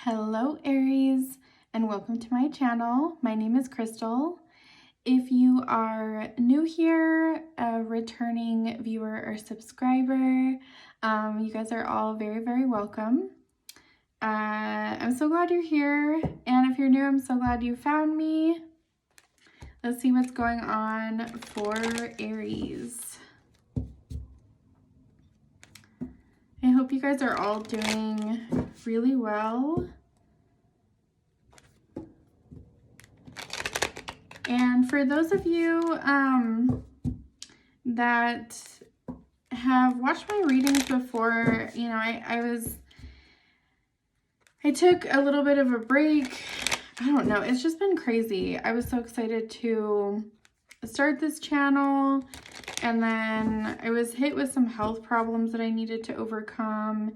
Hello Aries, and welcome to my channel. My name is Crystal. If you are new here, a returning viewer or subscriber, you guys are all very welcome. I'm so glad you're here, and if you're new, I'm so glad you found me. Let's see what's going on for Aries. I hope you guys are all doing really well. And for those of you that have watched my readings before, you know, I took a little bit of a break. I don't know, it's just been crazy. I was so excited to start this channel, and then I was hit with some health problems that I needed to overcome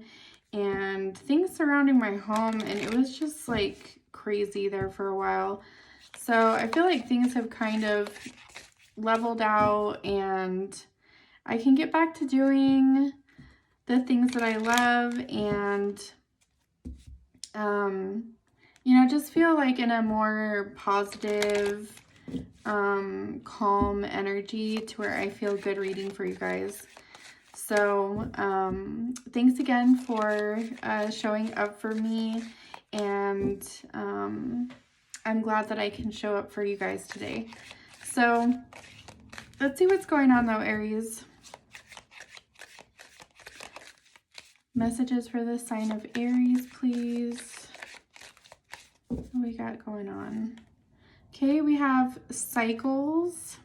and things surrounding my home, and it was just like crazy there for a while. So I feel like things have kind of leveled out and I can get back to doing the things that I love and, you know, just feel like in a more positive, calm energy to where I feel good reading for you guys. So thanks again for showing up for me, and I'm glad that I can show up for you guys today. So let's see what's going on though, Aries. Messages for the sign of Aries, please. What do we got going on? Okay, we have cycles,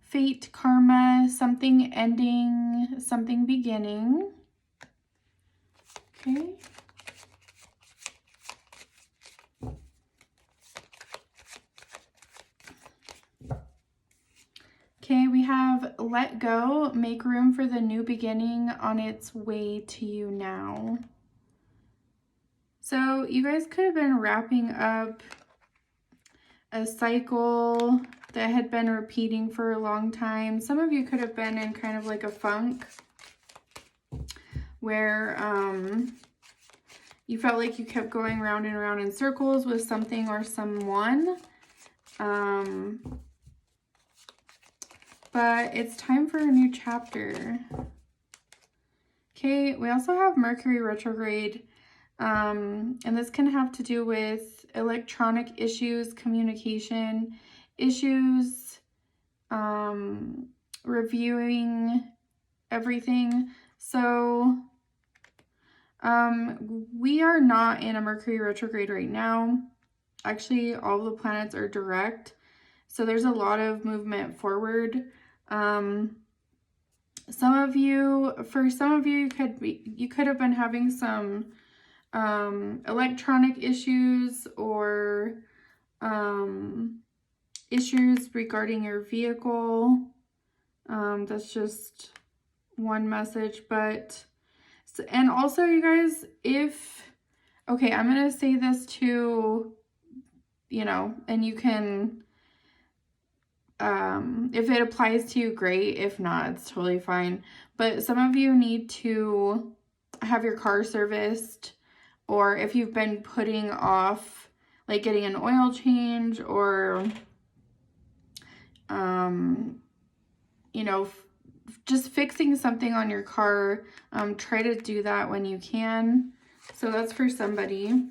fate, karma, something ending, something beginning. Okay. Okay, we have let go, make room for the new beginning on its way to you now. So you guys could have been wrapping up a cycle that had been repeating for a long time. Some of you could have been in kind of like a funk where you felt like you kept going round and round in circles with something or someone. But it's time for a new chapter. Okay, we also have Mercury retrograde, and this can have to do with electronic issues, communication issues, reviewing everything. So we are not in a Mercury retrograde right now. Actually, all the planets are direct, so there's a lot of movement forward. Some of you you could have been having some electronic issues or issues regarding your vehicle. That's just one message, but and also you guys, okay, I'm gonna say this too, you know, and you can if it applies to you, great. If not, it's totally fine. But some of you need to have your car serviced, or if you've been putting off like getting an oil change or you know, just fixing something on your car, try to do that when you can. So that's for somebody.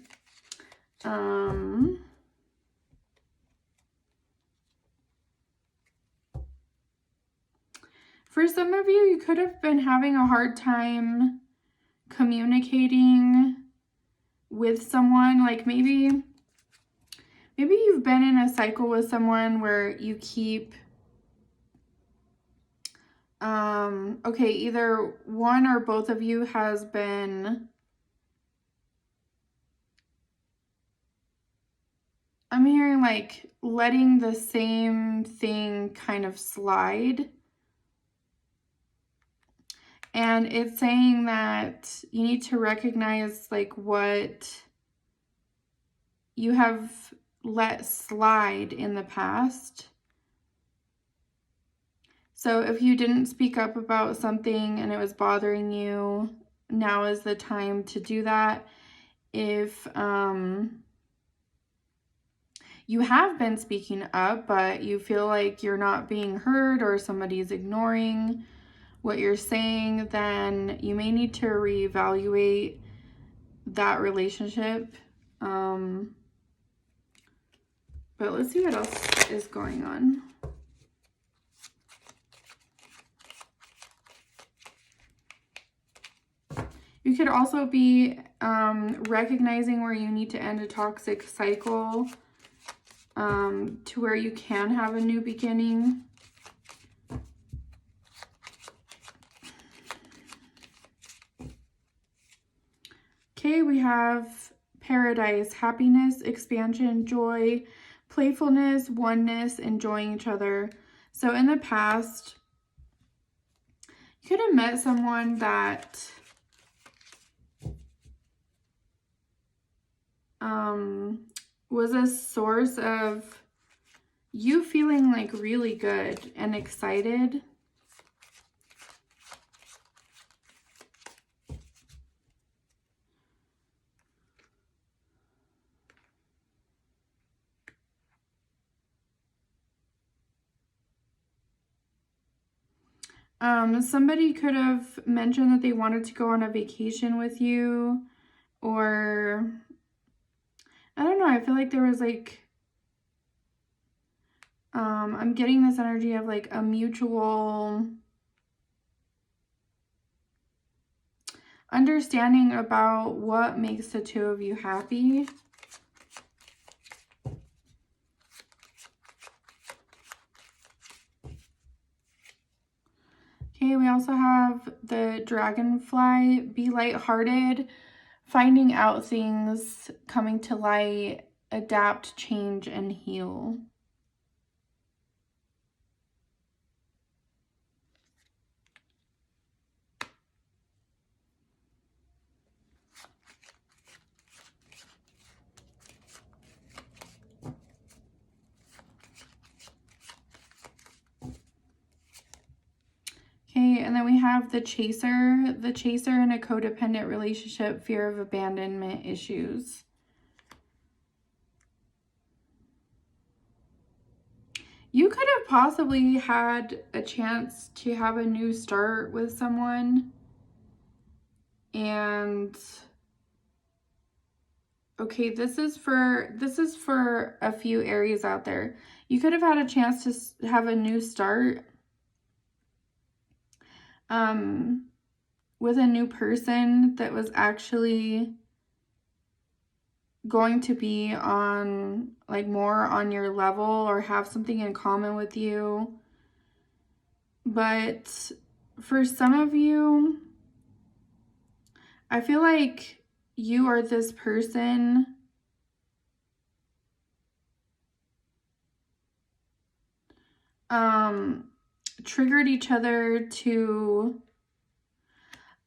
For some of you, you could have been having a hard time communicating with someone. Like maybe you've been in a cycle with someone where you keep, okay, either one or both of you has been, I'm hearing like letting the same thing kind of slide. And it's saying that you need to recognize like what you have let slide in the past. So if you didn't speak up about something and it was bothering you, now is the time to do that. if you have been speaking up, but you feel like you're not being heard or somebody's ignoring what you're saying, then you may need to reevaluate that relationship. But let's see what else is going on. You could also be recognizing where you need to end a toxic cycle to where you can have a new beginning. Okay, we have paradise, happiness, expansion, joy, playfulness, oneness, enjoying each other. So in the past, you could have met someone that was a source of you feeling like really good and excited. Somebody could have mentioned that they wanted to go on a vacation with you, or I don't know, I feel like there was like, I'm getting this energy of like a mutual understanding about what makes the two of you happy. Okay, we also have the dragonfly, be lighthearted, finding out things, coming to light, adapt, change, and heal. Okay, and then we have the chaser in a codependent relationship, fear of abandonment issues. You could have possibly had a chance to have a new start with someone, and okay, this is for a few Aries out there. You could have had a chance to have a new start with a new person that was actually going to be on like more on your level or have something in common with you. But for some of you, I feel like you or this person triggered each other to,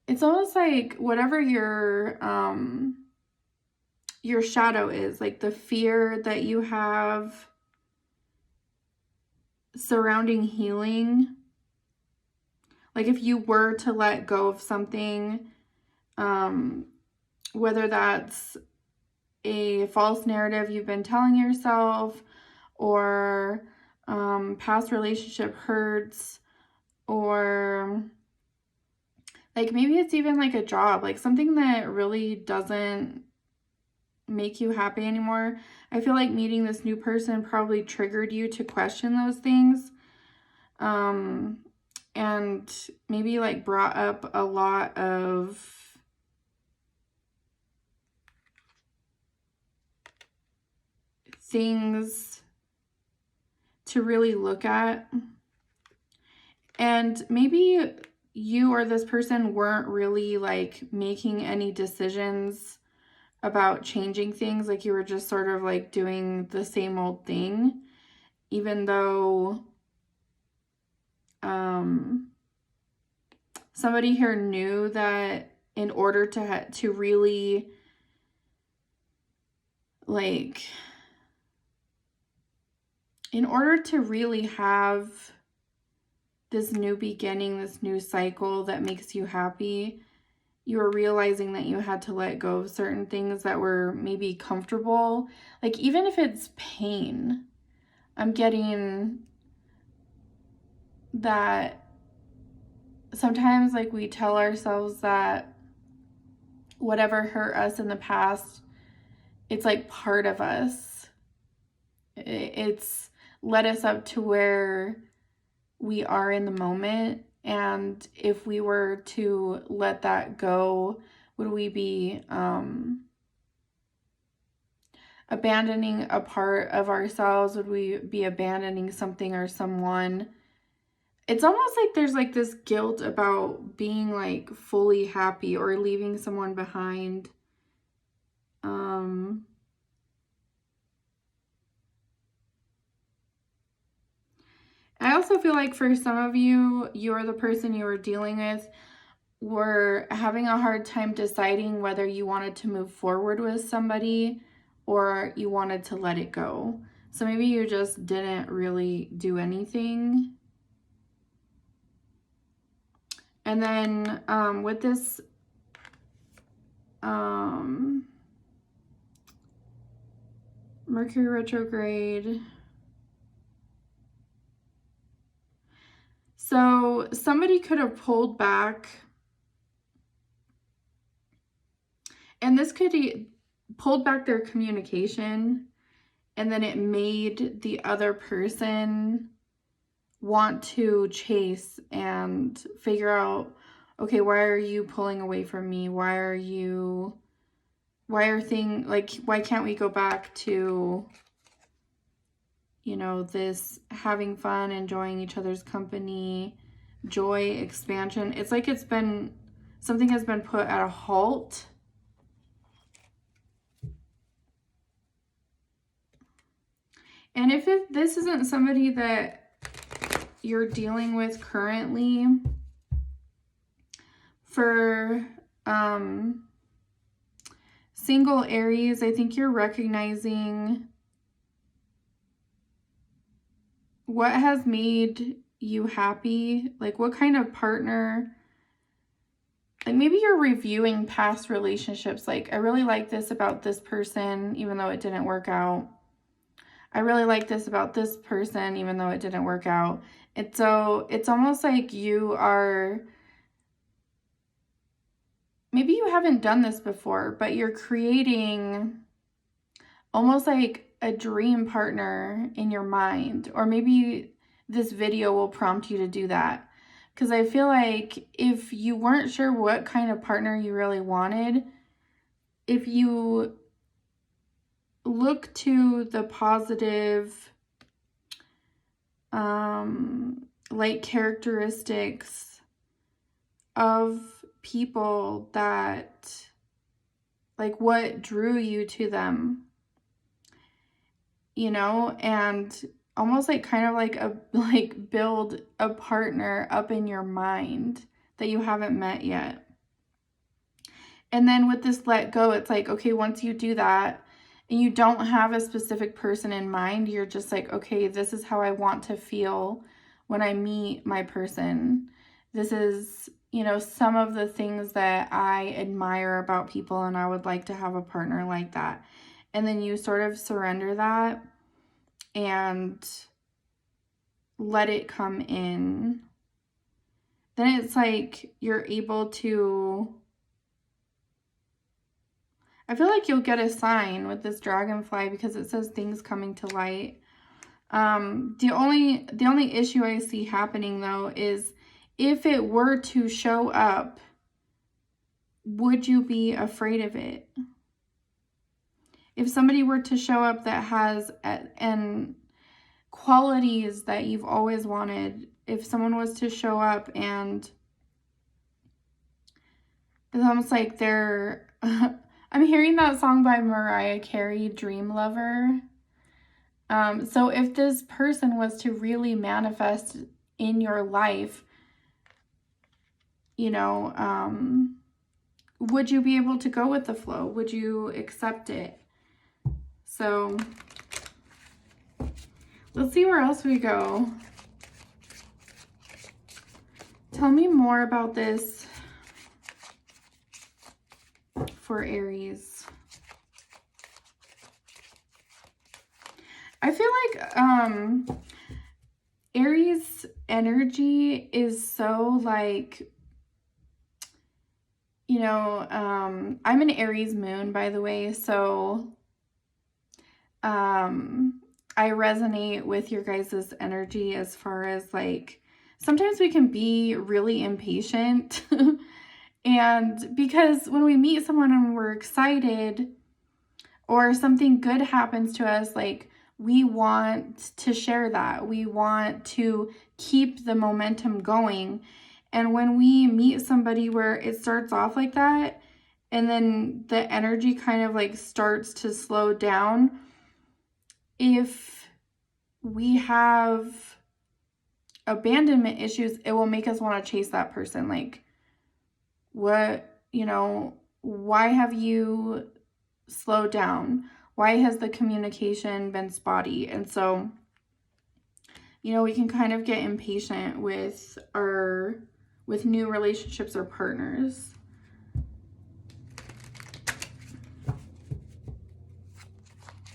it's almost like whatever your shadow is, like the fear that you have surrounding healing. Like if you were to let go of something, whether that's a false narrative you've been telling yourself, or past relationship hurts, or like maybe it's even like a job, like something that really doesn't make you happy anymore. I feel like meeting this new person probably triggered you to question those things, and maybe like brought up a lot of things to really look at. And maybe you or this person weren't really like making any decisions about changing things, like you were just sort of like doing the same old thing, even though somebody here knew that in order to really like, in order to really have this new beginning, this new cycle that makes you happy, you were realizing that you had to let go of certain things that were maybe comfortable. Like, even if it's pain, I'm getting that sometimes, like, we tell ourselves that whatever hurt us in the past, it's like part of us. It's led us up to where we are in the moment. And if we were to let that go, would we be abandoning a part of ourselves? Would we be abandoning something or someone? It's almost like there's like this guilt about being like fully happy or leaving someone behind. I also feel like for some of you, you're the person you were dealing with were having a hard time deciding whether you wanted to move forward with somebody or you wanted to let it go. So maybe you just didn't really do anything. And then with this Mercury retrograde, so somebody could have pulled back, and this could be pulled back their communication, and then it made the other person want to chase and figure out, okay, why are you pulling away from me? Why can't we go back to, you know, this having fun, enjoying each other's company, joy, expansion. It's like something has been put at a halt. And if this isn't somebody that you're dealing with currently, for single Aries, I think you're recognizing what has made you happy, like what kind of partner, like maybe you're reviewing past relationships, like I really like this about this person even though it didn't work out. I really like this about this person even though it didn't work out. And so it's almost like you are, maybe you haven't done this before, but you're creating almost like a dream partner in your mind, or maybe this video will prompt you to do that. Because I feel like if you weren't sure what kind of partner you really wanted, if you look to the positive, like characteristics of people that, like what drew you to them, you know, and almost like kind of like build a partner up in your mind that you haven't met yet. And then with this let go, it's like, okay, once you do that and you don't have a specific person in mind, you're just like, okay, this is how I want to feel when I meet my person. This is, you know, some of the things that I admire about people, and I would like to have a partner like that. And then you sort of surrender that and let it come in. Then it's like you're able to, I feel like you'll get a sign with this dragonfly because it says things coming to light. The only issue I see happening though is if it were to show up, would you be afraid of it? If somebody were to show up that has and qualities that you've always wanted, if someone was to show up and it's almost like they're I'm hearing that song by Mariah Carey, Dream Lover. So if this person was to really manifest in your life, you know, would you be able to go with the flow? Would you accept it? So let's see where else we go. Tell me more about this for Aries. I feel like Aries energy is so like, you know, I'm an Aries moon, by the way, so I resonate with your guys' energy as far as like, sometimes we can be really impatient. And because when we meet someone and we're excited or something good happens to us, like we want to share that. We want to keep the momentum going. And when we meet somebody where it starts off like that, and then the energy kind of like starts to slow down, if we have abandonment issues, it will make us want to chase that person. Like, what, you know, why have you slowed down? Why has the communication been spotty? And so, you know, we can kind of get impatient with new relationships or partners.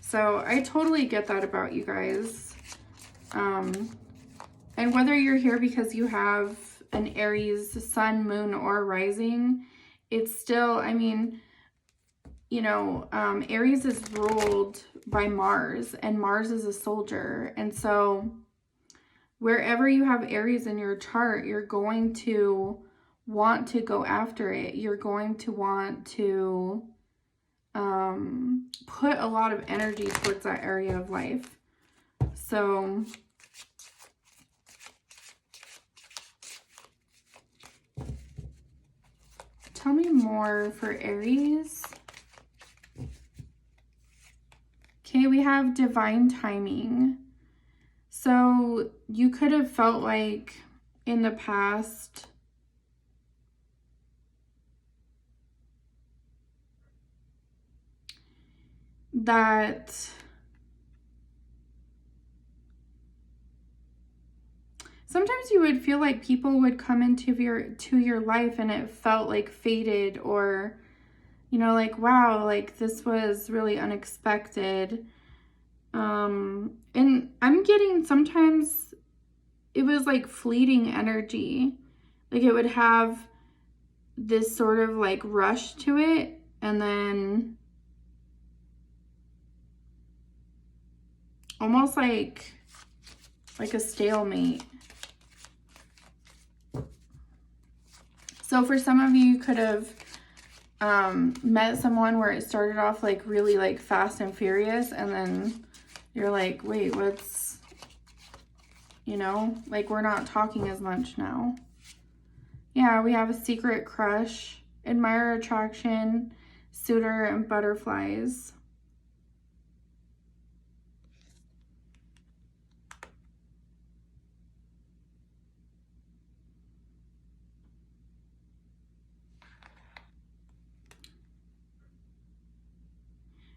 So I totally get that about you guys. And whether you're here because you have an Aries sun, moon, or rising, it's still, I mean, you know, Aries is ruled by Mars, and Mars is a soldier. And so wherever you have Aries in your chart, you're going to want to go after it. You're going to want to put a lot of energy towards that area of life. So tell me more for Aries. Okay, we have divine timing. So you could have felt like in the past that sometimes you would feel like people would come into your life and it felt like fated, or, you know, like, wow, like this was really unexpected. And I'm getting sometimes it was like fleeting energy. Like it would have this sort of like rush to it, and then almost like a stalemate. So for some of you could have met someone where it started off like really like fast and furious, and then you're like, wait, what's, you know, like we're not talking as much now. Yeah, we have a secret crush, admirer, attraction, suitor, and butterflies.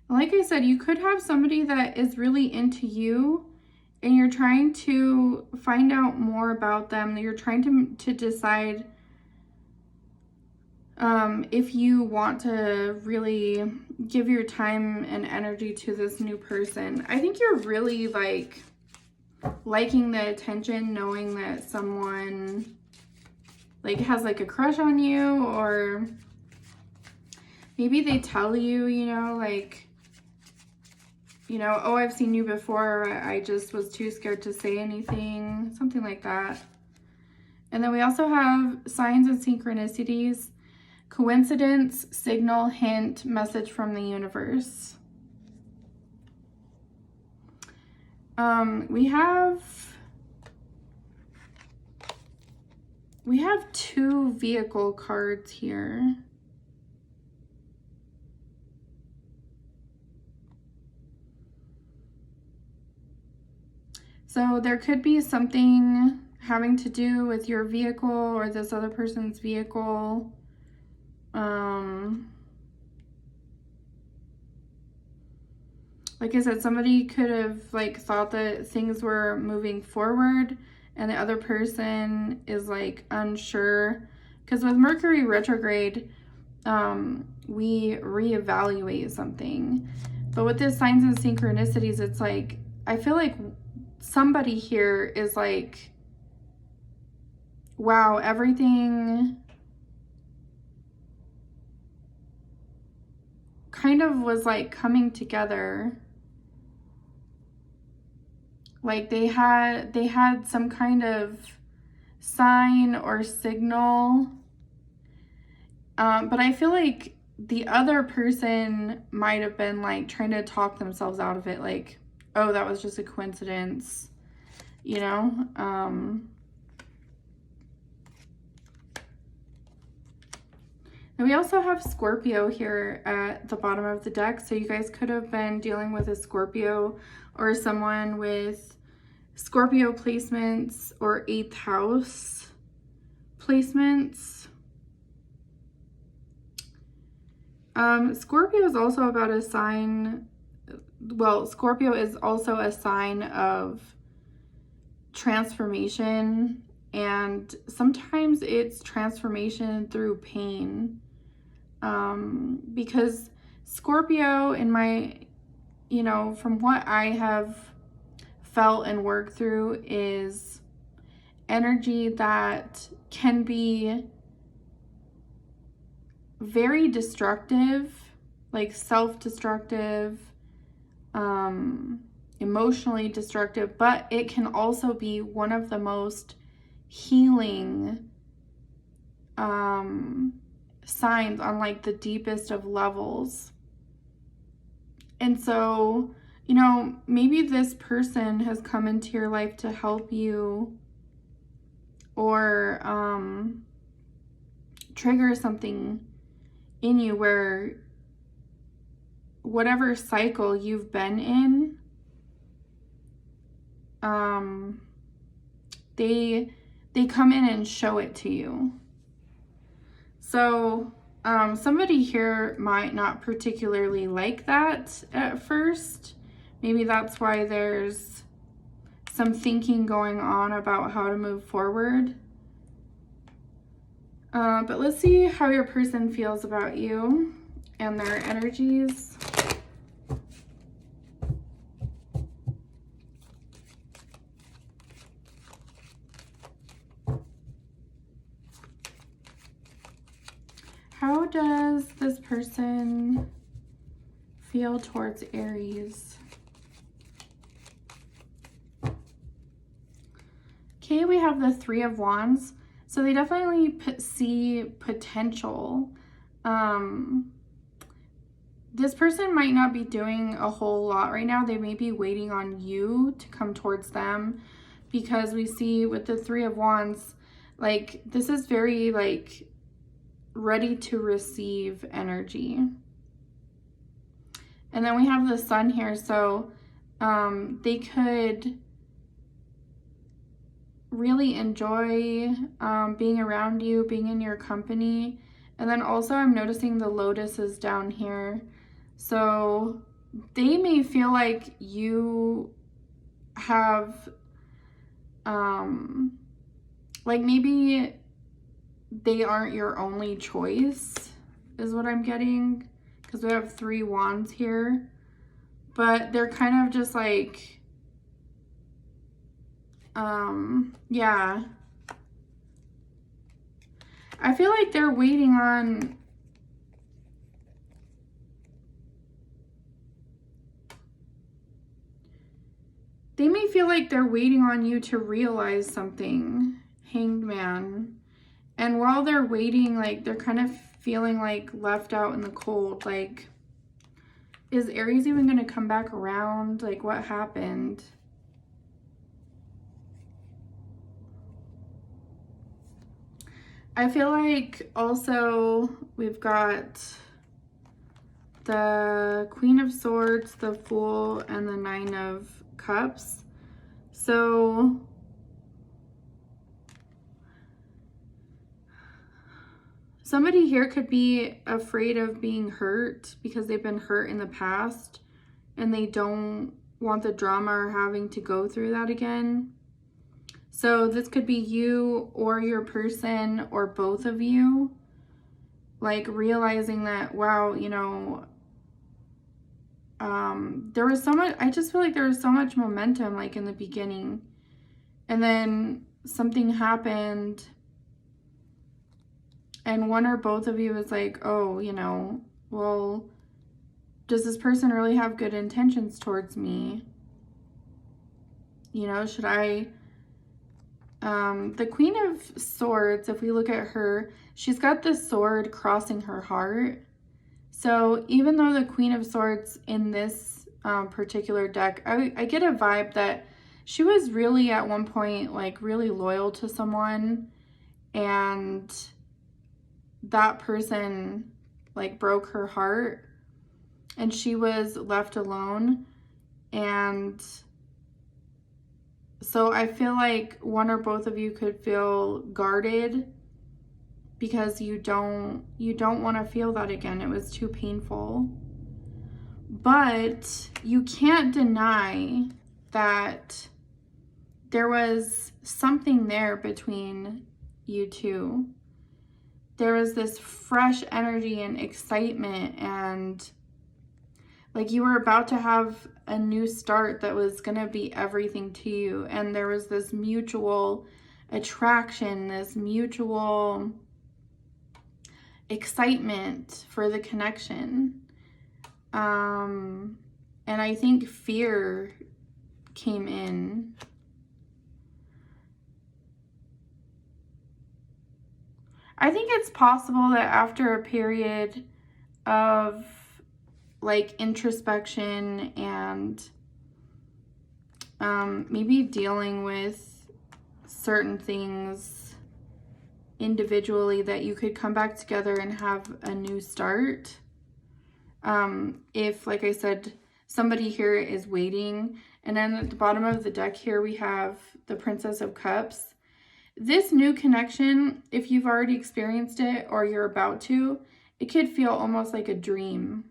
Like I said, you could have somebody that is really into you and you're trying to find out more about them. You're trying to decide if you want to really give your time and energy to this new person. I think you're really like liking the attention, knowing that someone like has like a crush on you, or maybe they tell you, you know, like, you know, oh, I've seen you before, I just was too scared to say anything, something like that. And then we also have signs and synchronicities, coincidence, signal, hint, message from the universe. We have two vehicle cards here. So there could be something having to do with your vehicle or this other person's vehicle. Like I said, somebody could have like thought that things were moving forward and the other person is like unsure. Because with Mercury retrograde, we reevaluate something. But with this signs and synchronicities, it's like, I feel like somebody here is like, wow, everything kind of was like coming together. Like they had some kind of sign or signal. But I feel like the other person might have been like trying to talk themselves out of it. Like, oh, that was just a coincidence, you know? And we also have Scorpio here at the bottom of the deck. So you guys could have been dealing with a Scorpio or someone with Scorpio placements or 8th house placements. Scorpio is also about a sign. Well, Scorpio is also a sign of transformation, and sometimes it's transformation through pain. Because Scorpio, in my, you know, from what I have felt and worked through, is energy that can be very destructive, like self-destructive, emotionally destructive, but it can also be one of the most healing signs on like the deepest of levels. And so, you know, maybe this person has come into your life to help you or trigger something in you where whatever cycle you've been in, they come in and show it to you. So somebody here might not particularly like that at first. Maybe that's why there's some thinking going on about how to move forward. But let's see how your person feels about you and their energies. How does this person feel towards Aries? Okay, we have the 3 of Wands. So they definitely see potential. This person might not be doing a whole lot right now. They may be waiting on you to come towards them, because we see with the 3 of Wands, like this is very like ready to receive energy. And then we have the Sun here. So they could really enjoy being around you, being in your company. And then also I'm noticing the Lotus is down here. So they may feel like you have, like maybe they aren't your only choice, is what I'm getting. Because we have 3 wands here. But they're kind of just like, yeah. I feel like they're waiting on, they may feel like they're waiting on you to realize something, Hanged Man. And while they're waiting, like they're kind of feeling like left out in the cold. Like, is Aries even going to come back around? Like, what happened? I feel like also we've got the Queen of Swords, the Fool, and the 9 of Cups. So somebody here could be afraid of being hurt because they've been hurt in the past and they don't want the drama or having to go through that again. So this could be you or your person or both of you. like realizing that, wow, you know, there was so much, I just feel like there was so much momentum like in the beginning, and then something happened and one or both of you was like, oh, you know, well, does this person really have good intentions towards me? You know, should I, the Queen of Swords, if we look at her, she's got the sword crossing her heart. So even though the Queen of Swords in this particular deck, I get a vibe that she was really at one point like really loyal to someone, and that person like broke her heart and she was left alone. And so I feel like one or both of you could feel guarded because you don't want to feel that again. It was too painful. But you can't deny that there was something there between you two. There was this fresh energy and excitement, and like you were about to have a new start that was going to be everything to you. And there was this mutual attraction, this mutual excitement for the connection. And I think fear came in. I think it's possible that after a period of like introspection and maybe dealing with certain things individually, that you could come back together and have a new start. If, like I said, somebody here is waiting. And then at the bottom of the deck here, we have the Princess of Cups. This new connection, if you've already experienced it or you're about to, it could feel almost like a dream.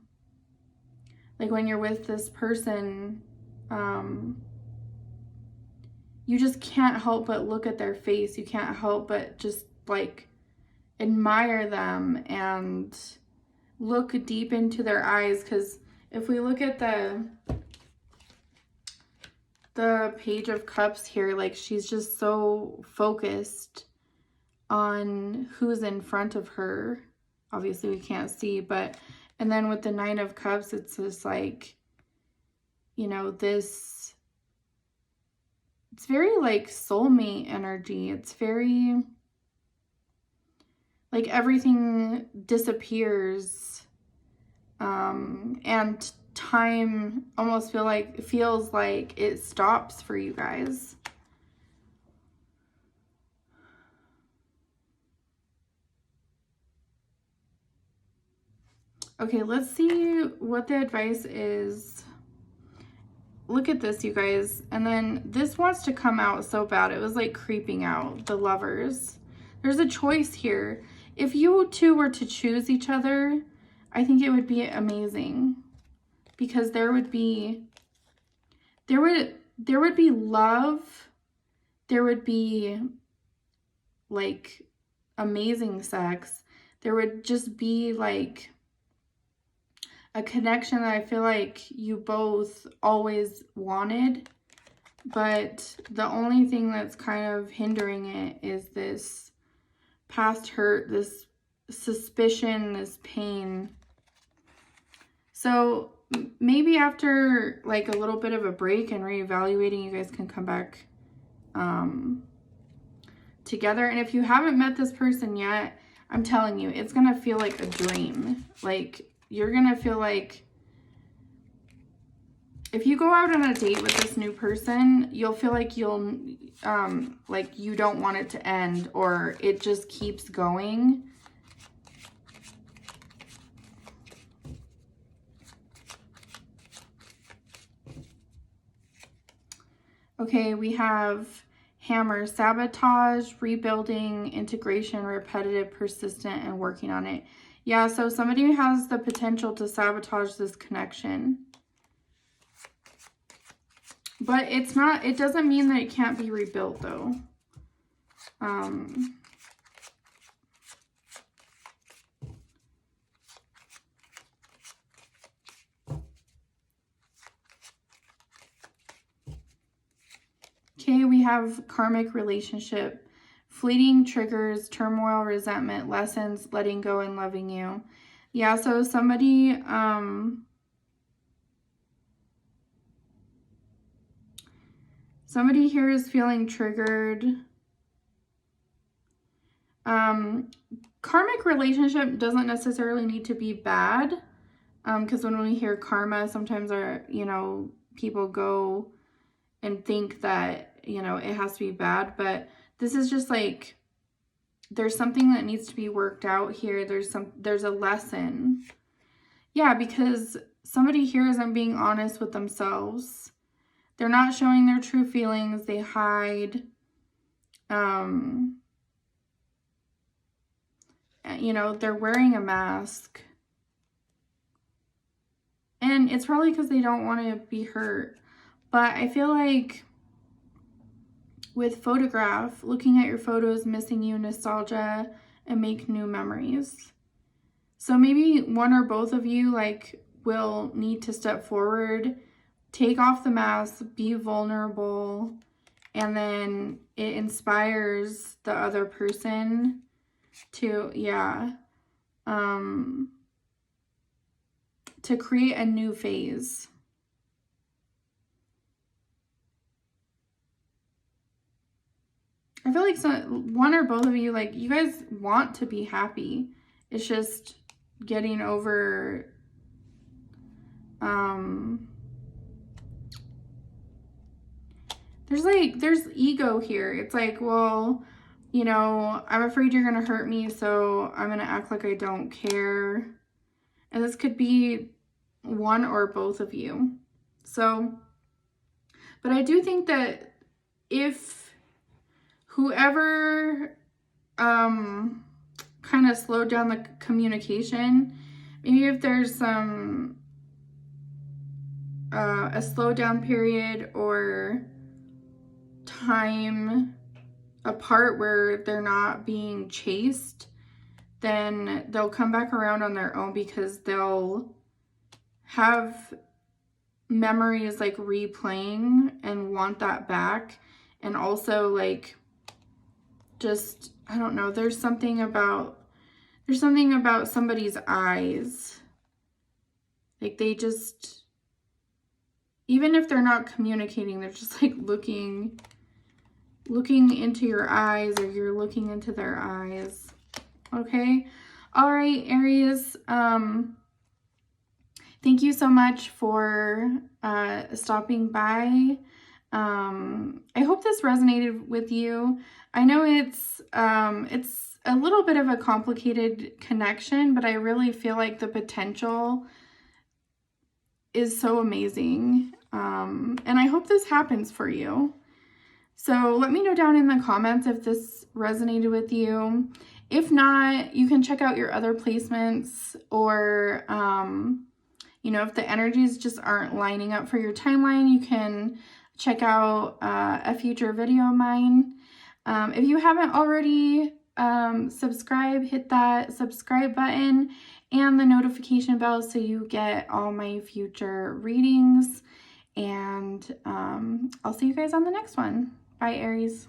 Like when you're with this person, you just can't help but look at their face. You can't help but just like admire them and look deep into their eyes. Because if we look at the Page of Cups here, like she's just so focused on who's in front of her. Obviously we can't see, but, and then with the Nine of Cups, it's just like, you know, this, it's very like soulmate energy. It's very like everything disappears, and time almost feels like it stops for you guys. Okay, let's see what the advice is. Look at this, you guys. And then this wants to come out so bad. It was like creeping out, the Lovers. There's a choice here. If you two were to choose each other, I think it would be amazing, because there would be love, there would be like amazing sex, there would just be like a connection that I feel like you both always wanted. But the only thing that's kind of hindering it is this past hurt, this suspicion, this pain. So maybe after like a little bit of a break and reevaluating, you guys can come back together. And if you haven't met this person yet, I'm telling you, it's gonna feel like a dream. Like you're gonna feel like, if you go out on a date with this new person, you'll feel like you'll like you don't want it to end, or it just keeps going. Okay, we have Hammer, sabotage, rebuilding, integration, repetitive, persistent, and working on it. Yeah, so somebody has the potential to sabotage this connection. But it's not, it doesn't mean that it can't be rebuilt though. Okay, we have karmic relationship, fleeting triggers, turmoil, resentment, lessons, letting go and loving you. Yeah, so somebody here is feeling triggered. Karmic relationship doesn't necessarily need to be bad, because when we hear karma, sometimes people go and think that, it has to be bad, but this is just like, there's something that needs to be worked out here. There's a lesson. Yeah, because somebody here isn't being honest with themselves. They're not showing their true feelings. They hide. They're wearing a mask. And it's probably because they don't want to be hurt. But I feel like with photograph, looking at your photos, missing you, nostalgia, and make new memories. So maybe one or both of you will need to step forward, take off the mask, be vulnerable, and then it inspires the other person to, to create a new phase. I feel like one or both of you, you guys want to be happy. It's just getting over, there's ego here. It's like, well, I'm afraid you're going to hurt me, so I'm going to act like I don't care. And this could be one or both of you. So, but I do think that if whoever kind of slowed down the communication, maybe if there's some a slowdown period or time apart where they're not being chased, then they'll come back around on their own, because they'll have memories replaying and want that back. And also just, I don't know, there's something about somebody's eyes. They just, even if they're not communicating, they're just looking into your eyes, or you're looking into their eyes. Okay. All right, Aries. Thank you so much for stopping by. I hope this resonated with you. I know it's a little bit of a complicated connection, but I really feel like the potential is so amazing. And I hope this happens for you. So let me know down in the comments if this resonated with you. If not, you can check out your other placements, or, if the energies just aren't lining up for your timeline, you can check out a future video of mine. If you haven't already, subscribe, hit that subscribe button and the notification bell so you get all my future readings. And I'll see you guys on the next one. Bye, Aries.